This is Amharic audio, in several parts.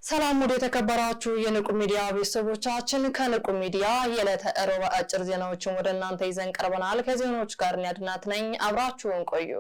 ሰላም ወደ ተከበራችሁ የንቁ ሚዲያ ቤተሰቦቻችን ከንቁ ሚዲያ የዕለተ ሮብ አጭር ዜናዎችን ወደ እናንተ ይዘን ቀርበናል። ከዜናዎቹ ጋር ኒያድናት ነኝ። አብራችሁን ቆዩ።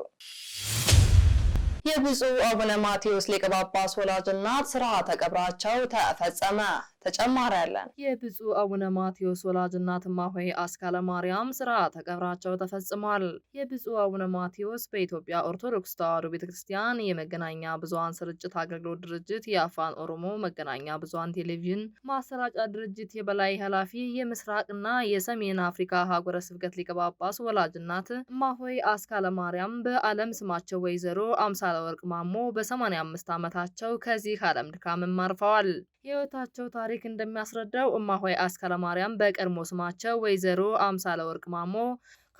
የብፁዕ አቡነ ማቴዎስ ሊቀ ጳጳስ ወላጅ እናት ሥርዓተ ቀብራቸው ተፈጸመ። ተጨማሪ ያለን የብፁዕ አቡነ ማቴዎስ ወላጅ እናት እማሆይ አስካለ ማርያም ሥርዓተ ቀብራቸው ተፈጽሟል። የብፁዕ አቡነ ማቴዎስ በኢትዮጵያ ኦርቶዶክስ ተዋሕዶ ቤተክርስቲያን የመገናኛ ብዙኃን ስርጭት አገልግሎት ድርጅት የአፋን ኦሮሞ መገናኛ ብዙኃን ቴሌቪዥን ማሰራጫ ድርጅት የበላይ ኃላፊ የምስራቅና የሰሜን አፍሪካ ሀገረ ስብከት ሊቀ ጳጳስ ወላጅ እናት እማሆይ አስካለ ማርያም በዓለም ስማቸው ወይዘሮ አምሳለ ወርቅ ማሞ በ85 ዓመታቸው ከዚህ ዓለም ድካም አርፈዋል። የሕይወታቸው ታሪክ እንደሚያስረዳው እማሆይ አስካለ ማርያም በቀድሞ ስማቸው ወይዘሮ አምሳለ ወርቅ ማሞ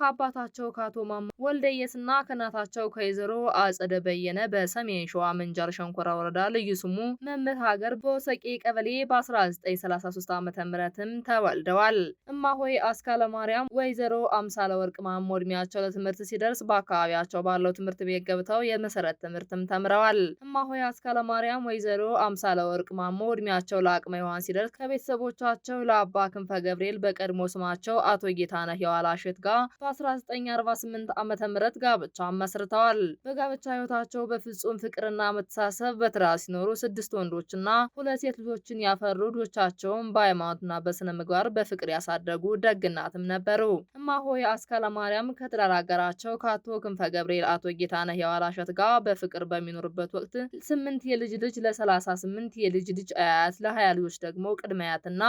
ከአባታቸው ከአቶ ማሞ ወልደየስና ከእናታቸው ከወይዘሮ አጸደ በየነ በሰሜን ሸዋ ምንጃር ሸንኮራ ወረዳ ልዩ ስሙ መምህር ሀገር በወሰቄ ቀበሌ በ1933 ዓ.ም ተወልደዋል። እማሆይ አስካለ ማርያም ወይዘሮ አምሳለ ወርቅ ማሞ እድሜያቸው ለትምህርት ሲደርስ በአካባቢያቸው ባለው ትምህርት ቤት ገብተው የመሰረት ትምህርትም ተምረዋል። እማሆይ አስካለ ማርያም ወይዘሮ አምሳለ ወርቅ ማሞ እድሜያቸው ለአቅመ ሔዋን ሲደርስ ከቤተሰቦቻቸው ለአባ ክንፈ ገብርኤል በቀድሞ ስማቸው አቶ ጌታነህ የዋላሸት ጋር በ1948 ዓመተ ምህረት ጋብቻ መስርተዋል። በጋብቻ ህይወታቸው በፍጹም ፍቅርና መተሳሰብ በትዳር ሲኖሩ 6 ወንዶችና 2 ሴት ልጆችን ያፈሩ፣ ልጆቻቸውን በሃይማኖትና በስነ ምግባር በፍቅር ያሳደጉ ደግ እናትም ነበሩ። እማሆይ አስካለ ማርያም ከትዳር አጋራቸው ከአቶ ክንፈ ገብርኤል አቶ ጌታነህ የዋላሸት ጋር በፍቅር በሚኖሩበት ወቅት 8 የልጅ ልጅ ለ38 የልጅ ልጅ አያት ለ20 ልጆች ደግሞ ቅድመ አያትና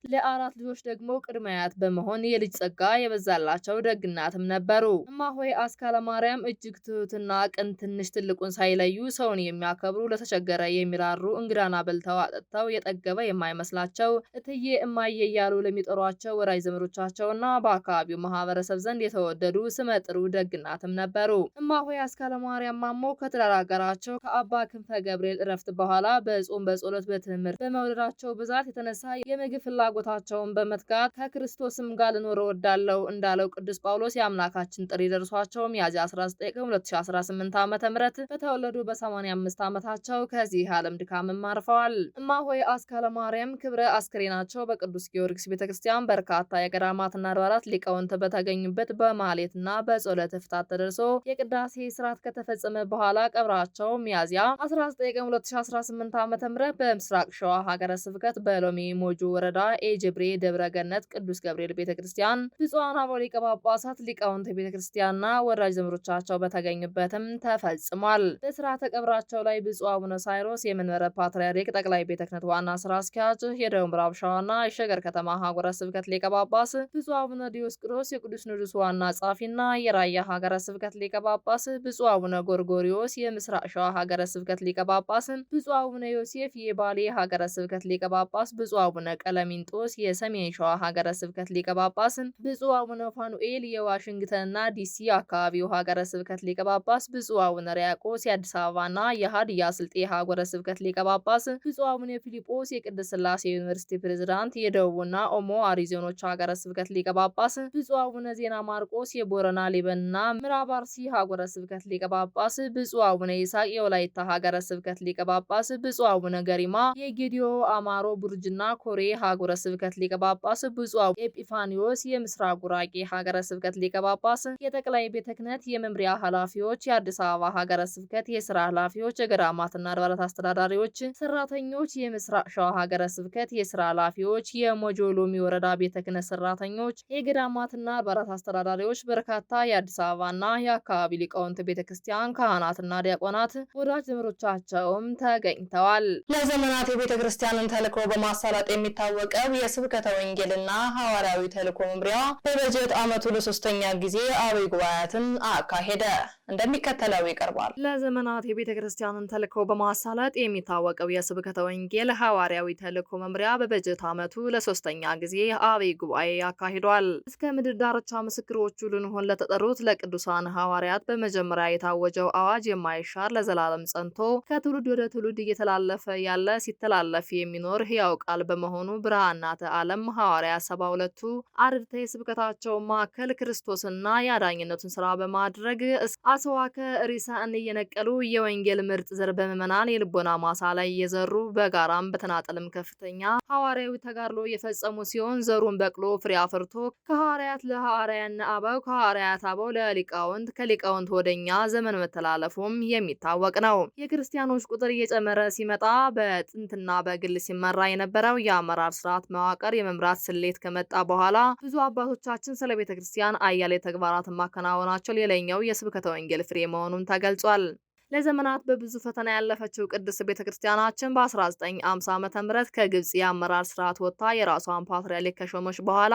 ለ4 ልጆች ደግሞ ቅድመ አያት በመሆን የልጅ ጸጋ የበዛላቸው ደግ እናትም ነበሩ። እማሆይ አስካለ ማርያም እጅግ ትሁትና ቅን፣ ትንሽ ትልቁን ሳይለዩ ሰውን የሚያከብሩ፣ ለተቸገረ የሚራሩ፣ እንግዳና በልተው አጠጥተው የጠገበ የማይመስላቸው እትዬ እማዬ እያሉ ለሚጠሯቸው ወዳጅ ዘመዶቻቸውና በአካባቢው ማህበረሰብ ዘንድ የተወደዱ ስመጥሩ ደግ እናትም ነበሩ። እማሆይ አስካለ ማርያም ማሞ ከትዳር አጋራቸው ከአባ ክንፈ ገብርኤል እረፍት በኋላ በጾም በጸሎት በትምህርት በመውደዳቸው ብዛት የተነሳ የምግብ ፍላጎታቸውን በመትጋት ከክርስቶስም ጋር ልኖር እወዳለሁ እንዳለው ቅዱስ ጳውሎስ የአምላካችን ጥሪ ደርሷቸው ሚያዝያ 19 ቀን 2018 ዓ.ም በተወለዱ በ85 ዓመታቸው ከዚህ ዓለም ድካም አርፈዋል። እማሆይ አስካለ ማርያም ክብረ አስክሬናቸው በቅዱስ ጊዮርጊስ ቤተክርስቲያን በርካታ የገዳማትና አድባራት ሊቃውንት በተገኙበት በማህሌትና በጸሎተ ፍታት ተደርሶ የቅዳሴ ስርዓት ከተፈጸመ በኋላ ቀብራቸው ሚያዝያ 19 ቀን 2018 ዓ.ም በምስራቅ ሸዋ ሀገረ ስብከት በሎሚ ሞጆ ወረዳ ኤጅብሬ ደብረ ገነት ቅዱስ ገብርኤል ቤተክርስቲያን ብፁዓን አበው ሊቀ ጳጳሳት ሊቃውንት ቤተክርስቲያንና ወዳጅ ዘመዶቻቸው በተገኙበትም ተፈጽሟል። በስርዓተ ቀብራቸው ላይ ብፁዕ አቡነ ሳይሮስ የመንበረ ፓትርያርክ ጠቅላይ ቤተ ክህነት ዋና ስራ አስኪያጅ፣ የደቡብ ምዕራብ ሸዋና የሸገር ከተማ ሀገረ ስብከት ሊቀ ጳጳስ ብፁዕ አቡነ ዲዮስቆሮስ የቅዱስ ሲኖዶስ ዋና ጸሐፊና የራያ ሀገረ ስብከት ሊቀ ጳጳስ፣ ብፁዕ አቡነ ጎርጎሪዮስ የምስራቅ ሸዋ ሀገረ ስብከት ሊቀ ጳጳስ፣ ብፁዕ አቡነ ዮሴፍ የባሌ ሀገረ ስብከት ሊቀ ጳጳስ፣ ብፁዕ አቡነ ቀለሚንጦስ የሰሜን ሸዋ ሀገረ ስብከት ሊቀ ጳጳስ፣ ብፁዕ አቡነ ፋኑኤል የዋሽንግተንና ዲሲ አካባቢው ሀገረ ስብከት ሊቀ ጳጳስ፣ ብፁዕ አቡነ ሪያቆስ የአዲስ አበባና የሀዲያ ስልጤ ሀገረ ስብከት ሊቀ ጳጳስ፣ ብፁዕ አቡነ ፊሊጶስ የቅድስት ሥላሴ ዩኒቨርሲቲ ፕሬዝዳንት የደቡብና ኦሞ አሪዞኖች ሀገረ ስብከት ሊቀ ጳጳስ፣ ብፁዕ አቡነ ዜና ማርቆስ የቦረና ሊበንና ምዕራብ አርሲ ሀገረ ስብከት ሊቀ ጳጳስ፣ ብፁዕ አቡነ ይስሐቅ የወላይታ ሀገረ ስብከት ሊቀ ጳጳስ፣ ብፁዕ አቡነ ገሪማ የጌዲዮ አማሮ ቡርጅና ኮሬ ሀገረ ስብከት ሊቀ ጳጳስ፣ ብፁዕ አቡነ ኤጲፋኒዮስ የምስራቅ ጉራጌ ሀገረ ስብከት ሊቀ ጳጳስ፣ የጠቅላይ ቤተ ክህነት የመምሪያ ኃላፊዎች፣ የአዲስ አበባ ሀገረ ስብከት የስራ ኃላፊዎች፣ የገዳማትና አድባራት አስተዳዳሪዎች፣ ሰራተኞች፣ የምስራቅ ሸዋ ሀገረ ስብከት የስራ ኃላፊዎች፣ የሞጆ ሎሚ ወረዳ ቤተ ክህነት ሰራተኞች፣ የገዳማትና አድባራት አስተዳዳሪዎች፣ በርካታ የአዲስ አበባና የአካባቢ ሊቃውንት ቤተ ክርስቲያን ካህናትና ዲያቆናት ወዳጅ ዘመዶቻቸውም ተገኝተዋል። ለዘመናት የቤተ ክርስቲያንን ተልዕኮ በማሳለጥ የሚታወቀው የስብከተ ወንጌልና ሐዋርያዊ ተልዕኮ መምሪያ በበጀት ዓመቱ ለሶስተኛ ጊዜ አብይ ጉባኤያትን አካሄደ። እንደሚከተለው ይቀርባል። ለዘመናት የቤተ ክርስቲያንን ተልዕኮ በማሳለጥ የሚታወቀው የስብከተ ወንጌል ሐዋርያዊ ተልዕኮ መምሪያ በበጀት ዓመቱ ለሶስተኛ ጊዜ አብይ ጉባኤ ያካሂዷል። እስከ ምድር ዳርቻ ምስክሮቹ ልንሆን ለተጠሩት ለቅዱሳን ሐዋርያት በመጀመሪያ የታወጀው አዋጅ የማይሻር ለዘላለም ጸንቶ ከትውልድ ወደ ትውልድ እየተላለፈ ያለ ሲተላለፍ የሚኖር ሕያው ቃል በመሆኑ ብርሃናተ ዓለም ሐዋርያ 72ቱ አርድእተ የስብከታቸው ማዕከል የክርስቶስና የአዳኝነቱን ስራ በማድረግ አስዋከ ሪሳን እየነቀሉ የወንጌል ምርጥ ዘር በምዕመናን የልቦና ማሳ ላይ እየዘሩ በጋራም በተናጠልም ከፍተኛ ሐዋርያዊ ተጋድሎ የፈጸሙ ሲሆን ዘሩን በቅሎ ፍሬ አፍርቶ ከሐዋርያት ለሐዋርያነ አበው ከሐዋርያት አበው ለሊቃውንት ከሊቃውንት ወደኛ ዘመን መተላለፉም የሚታወቅ ነው። የክርስቲያኖች ቁጥር እየጨመረ ሲመጣ በጥንትና በግል ሲመራ የነበረው የአመራር ስርዓት መዋቅር የመምራት ስሌት ከመጣ በኋላ ብዙ አባቶቻችን ስለ ቤተ ክርስቲያን አያሌ ተግባራትን ማከናወናቸው ሌላኛው የስብከተ ወንጌል ፍሬ መሆኑን ተገልጿል። ለዘመናት በብዙ ፈተና ያለፈችው ቅድስት ቤተክርስቲያናችን በ1950 ዓ.ም ከግብጽ የአመራር ስርዓት ወጥታ የራሷን ፓትርያርክ ከሾመች በኋላ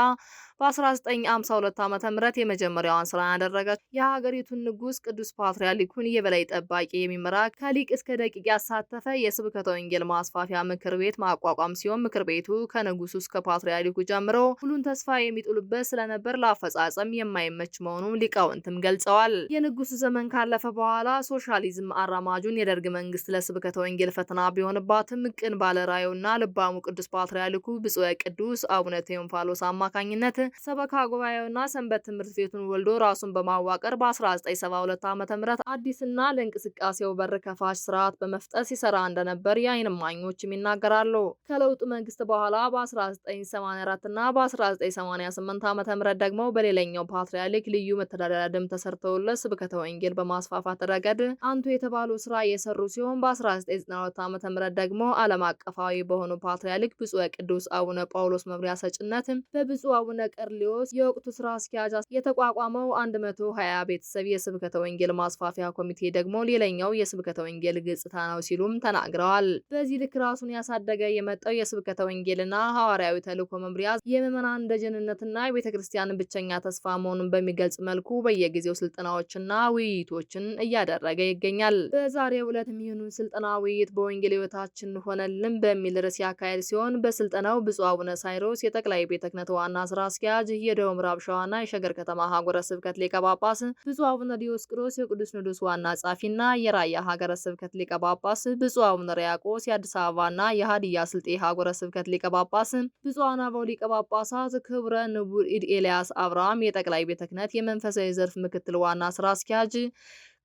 በ1952 ዓ.ም የመጀመሪያዋን ስራ ያደረገች የሀገሪቱን ንጉስ ቅዱስ ፓትርያርኩን የበላይ ጠባቂ የሚመራ ከሊቅ እስከ ደቂቅ ያሳተፈ የስብከተ ወንጌል ማስፋፊያ ምክር ቤት ማቋቋም ሲሆን ምክር ቤቱ ከንጉሱ እስከ ፓትርያርኩ ጀምሮ ሁሉን ተስፋ የሚጥሉበት ስለነበር ለአፈጻጸም የማይመች መሆኑን ሊቃውንትም ገልጸዋል። የንጉሱ ዘመን ካለፈ በኋላ ሶሻሊዝም አራማጁን የደርግ መንግስት ለስብከተ ወንጌል ፈተና ቢሆንባትም ቅን ባለራዕዩና ልባሙ ቅዱስ ፓትርያርኩ ብፁዕ ቅዱስ አቡነ ቴዎፍሎስ አማካኝነት ሰበካ ጉባኤውና ሰንበት ትምህርት ቤቱን ወልዶ ራሱን በማዋቀር በ1972 ዓ.ም አዲስና ለእንቅስቃሴው በር ከፋች ስርዓት በመፍጠር ሲሰራ እንደነበር የዓይን እማኞችም ይናገራሉ። ከለውጡ መንግስት በኋላ በ1984 እና በ1988 ዓ.ም ደግሞ በሌላኛው ፓትርያርክ ልዩ መተዳደሪያ ደንብ ተሰርተውለት ስብከተ ወንጌል በማስፋፋት ረገድ አንቱ የተባሉ ስራ የሰሩ ሲሆን በ1992 ዓ.ም ደግሞ ዓለም አቀፋዊ በሆኑ ፓትርያርክ ብፁዕ ቅዱስ አቡነ ጳውሎስ መምሪያ ሰጭነት በብፁዕ አቡነ ቀርሊዮስ የወቅቱ ስራ አስኪያጅ የተቋቋመው 120 ቤተሰብ የስብከተ ወንጌል ማስፋፊያ ኮሚቴ ደግሞ ሌላኛው የስብከተ ወንጌል ገጽታ ነው ሲሉም ተናግረዋል። በዚህ ልክ ራሱን ያሳደገ የመጣው የስብከተ ወንጌልና ሐዋርያዊ ተልእኮ መምሪያ የምዕመናን ደጀንነትና የቤተክርስቲያን ብቸኛ ተስፋ መሆኑን በሚገልጽ መልኩ በየጊዜው ስልጠናዎችና ውይይቶችን እያደረገ ይገኛል። በዛሬው ዕለት የሚሆኑን ስልጠና ውይይት በወንጌል ሕይወታችን ሆነልን በሚል ርዕስ ያካሄድ ሲሆን በስልጠናው ብፁዕ አቡነ ሳይሮስ የጠቅላይ ቤተ ክህነት ዋና ስራ አስኪያጅ፣ የደቡብ ምዕራብ ሸዋና የሸገር ከተማ ሀገረ ስብከት ሊቀ ጳጳስ ብፁዕ አቡነ ዲዮስቆሮስ የቅዱስ ሲኖዶስ ዋና ጻፊና የራያ ሀገረ ስብከት ሊቀ ጳጳስ፣ ብፁዕ አቡነ ሪያቆስ የአዲስ አበባና የሀዲያ ስልጤ ሀገረ ስብከት ሊቀ ጳጳስ፣ ብፁዓን አበው ሊቀ ጳጳሳት፣ ክቡረ ንቡር ኢድ ኤልያስ አብርሃም የጠቅላይ ቤተ ክህነት የመንፈሳዊ ዘርፍ ምክትል ዋና ስራ አስኪያጅ፣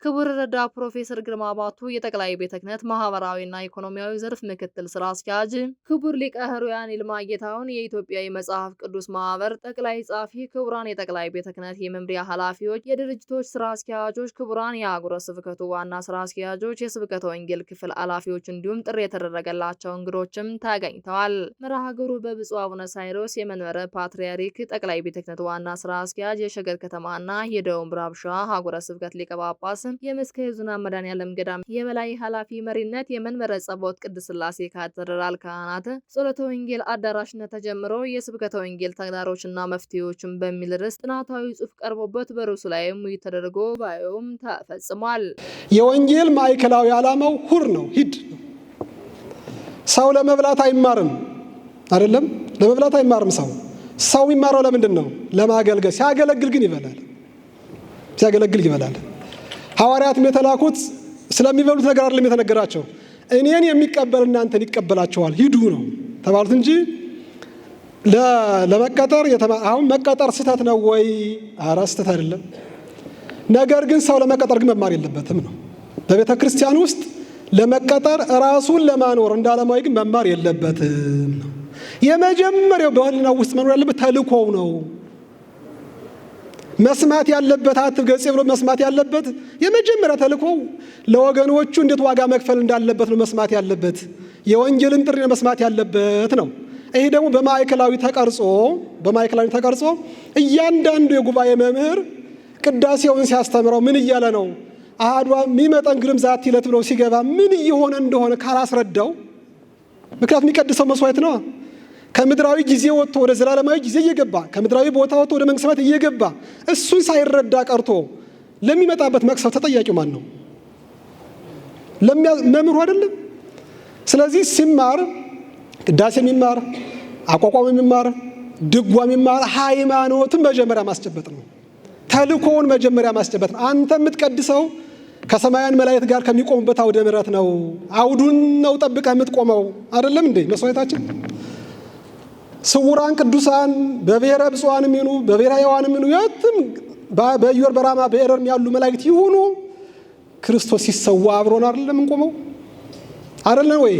ክቡር ረዳት ፕሮፌሰር ግርማ ባቱ የጠቅላይ ቤተ ክህነት ማህበራዊና ኢኮኖሚያዊ ዘርፍ ምክትል ስራ አስኪያጅ፣ ክቡር ሊቀ ሕሩያን ይልማ ጌታሁን የኢትዮጵያ የመጽሐፍ ቅዱስ ማህበር ጠቅላይ ጻፊ፣ ክቡራን የጠቅላይ ቤተ ክህነት የመምሪያ ኃላፊዎች፣ የድርጅቶች ስራ አስኪያጆች፣ ክቡራን የአህጉረ ስብከቱ ዋና ስራ አስኪያጆች፣ የስብከተ ወንጌል ክፍል ኃላፊዎች እንዲሁም ጥሪ የተደረገላቸው እንግዶችም ተገኝተዋል። መርሃ ግብሩ በብፁዕ አቡነ ሳይሮስ የመንበረ ፓትርያርክ ጠቅላይ ቤተ ክህነት ዋና ስራ አስኪያጅ፣ የሸገር ከተማና የደቡብ ምዕራብ ሸዋ ሀገረ ስብከት ሊቀ ጳጳስ የመስቀል ዙና መድኃኔዓለም ገዳም የበላይ ኃላፊ መሪነት የመንበረ ጸባዖት ቅድስት ሥላሴ ካቴድራል ካህናት ጸሎተ ወንጌል አዳራሽነት ተጀምሮ የስብከተ ወንጌል ተግዳሮችና መፍትሄዎችን በሚል ርዕስ ጥናታዊ ጽሑፍ ቀርቦበት በርዕሱ ላይም ውይይት ተደርጎ ጉባኤውም ተፈጽሟል። የወንጌል ማዕከላዊ ዓላማው ሁር ነው፣ ሂድ ነው። ሰው ለመብላት አይማርም አይደለም፣ ለመብላት አይማርም። ሰው የሚማረው ለምንድን ነው? ለማገልገል። ሲያገለግል ግን ይበላል። ሲያገለግል ይበላል። ሐዋርያትም የተላኩት ስለሚበሉት ነገር አይደለም የተነገራቸው። እኔን የሚቀበል እናንተን ይቀበላቸዋል ሂዱ ነው ተባሉት እንጂ ለመቀጠር አሁን መቀጠር ስህተት ነው ወይ? ኧረ ስህተት አይደለም። ነገር ግን ሰው ለመቀጠር ግን መማር የለበትም ነው። በቤተ ክርስቲያን ውስጥ ለመቀጠር ራሱን ለማኖር እንደ ዓለማዊ ግን መማር የለበትም ነው። የመጀመሪያው በህሊናው ውስጥ መኖር ያለበት ተልእኮው ነው። መስማት ያለበት አትገጽ ብሎ መስማት ያለበት የመጀመሪያ ተልእኮው ለወገኖቹ እንዴት ዋጋ መክፈል እንዳለበት ነው መስማት ያለበት። የወንጌልን ጥሪ መስማት ያለበት ነው። ይሄ ደግሞ በማዕከላዊ ተቀርጾ እያንዳንዱ የጉባኤ መምህር ቅዳሴውን ሲያስተምረው ምን እያለ ነው? አሐዱ ሚመጠን ግርም ዛቲ ዕለት ብለው ሲገባ ምን እየሆነ እንደሆነ ካላስረዳው፣ ምክንያቱም የሚቀድሰው መስዋዕት ነው። ከምድራዊ ጊዜ ወጥቶ ወደ ዘላለማዊ ጊዜ እየገባ ከምድራዊ ቦታ ወጥቶ ወደ መንግሥተ ሰማያት እየገባ እሱን ሳይረዳ ቀርቶ ለሚመጣበት መቅሰፍት ተጠያቂው ማን ነው? መምህሩ አይደለም? ስለዚህ ሲማር ቅዳሴ የሚማር አቋቋም የሚማር ድጓ የሚማር ሃይማኖትን መጀመሪያ ማስጨበጥ ነው። ተልእኮውን መጀመሪያ ማስጨበጥ ነው። አንተ የምትቀድሰው ከሰማያን መላእክት ጋር ከሚቆሙበት አውደ ምሕረት ነው። አውዱን ነው ጠብቀህ የምትቆመው አይደለም እንዴ? መስዋዕታችን ስውራን ቅዱሳን በብሔረ ብፁዓን የሚኑ በብሔረ ሕያዋን የሚኑ የትም በኢዮር በራማ በኤረር ያሉ መላእክት ይሁኑ ክርስቶስ ሲሰዋ አብሮን አይደለም እንቆመው አይደለም ወይ?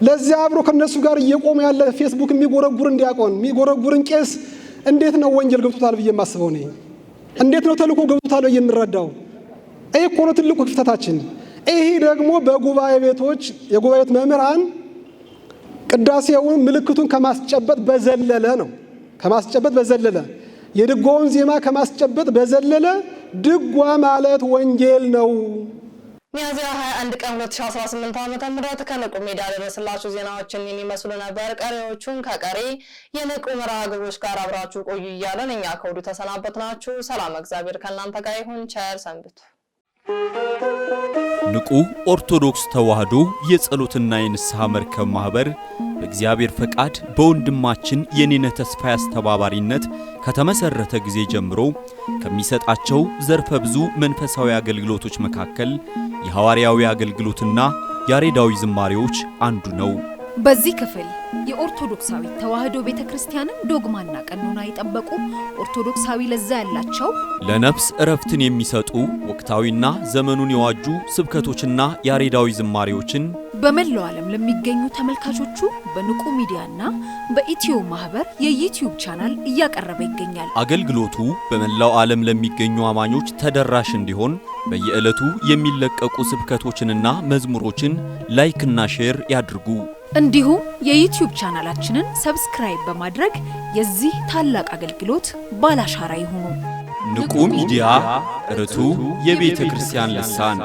ለዚያ አብሮ ከነሱ ጋር እየቆመ ያለ ፌስቡክ የሚጎረጉር እንዲያቆን የሚጎረጉርን ቄስ እንዴት ነው ወንጌል ገብቶታል ብዬ የማስበው ነኝ? እንዴት ነው ተልኮ ገብቶታል ብዬ የምንረዳው? ይሄ እኮ ነው ትልቁ ክፍተታችን። ይሄ ደግሞ በጉባኤ ቤቶች የጉባኤ ቤት መምህራን ቅዳሴውን ምልክቱን ከማስጨበጥ በዘለለ ነው። ከማስጨበጥ በዘለለ የድጓውን ዜማ ከማስጨበጥ በዘለለ ድጓ ማለት ወንጌል ነው። ሚያዝያ 21 ቀን 2018 ዓ.ም ከንቁ ሚዲያ ደረስላችሁ ዜናዎችን የሚመስሉ ነበር። ቀሪዎቹን ከቀሪ የንቁ መርሃ ግብሮች ጋር አብራችሁ ቆዩ እያለን እኛ ከወዲሁ ተሰናበትናችሁ። ሰላም እግዚአብሔር ከእናንተ ጋር ይሁን። ቸር ሰንብቱ። ንቁ ኦርቶዶክስ ተዋሕዶ የጸሎትና የንስሐ መርከብ ማህበር በእግዚአብሔር ፈቃድ በወንድማችን የኔነ ተስፋዬ አስተባባሪነት ከተመሰረተ ጊዜ ጀምሮ ከሚሰጣቸው ዘርፈ ብዙ መንፈሳዊ አገልግሎቶች መካከል የሐዋርያዊ አገልግሎትና ያሬዳዊ ዝማሬዎች አንዱ ነው። በዚህ ክፍል የኦርቶዶክሳዊ ተዋሕዶ ቤተክርስቲያንን ዶግማና ቀኖና የጠበቁ ኦርቶዶክሳዊ ለዛ ያላቸው ለነፍስ እረፍትን የሚሰጡ ወቅታዊና ዘመኑን የዋጁ ስብከቶችና ያሬዳዊ ዝማሬዎችን በመላው ዓለም ለሚገኙ ተመልካቾቹ በንቁ ሚዲያና በኢትዮ ማህበር የዩቲዩብ ቻናል እያቀረበ ይገኛል። አገልግሎቱ በመላው ዓለም ለሚገኙ አማኞች ተደራሽ እንዲሆን በየዕለቱ የሚለቀቁ ስብከቶችንና መዝሙሮችን ላይክና ሼር ያድርጉ። እንዲሁም የዩቲዩብ ቻናላችንን ሰብስክራይብ በማድረግ የዚህ ታላቅ አገልግሎት ባላሻራ ይሁኑ። ንቁ ሚዲያ ርቱ የቤተ ክርስቲያን ልሳን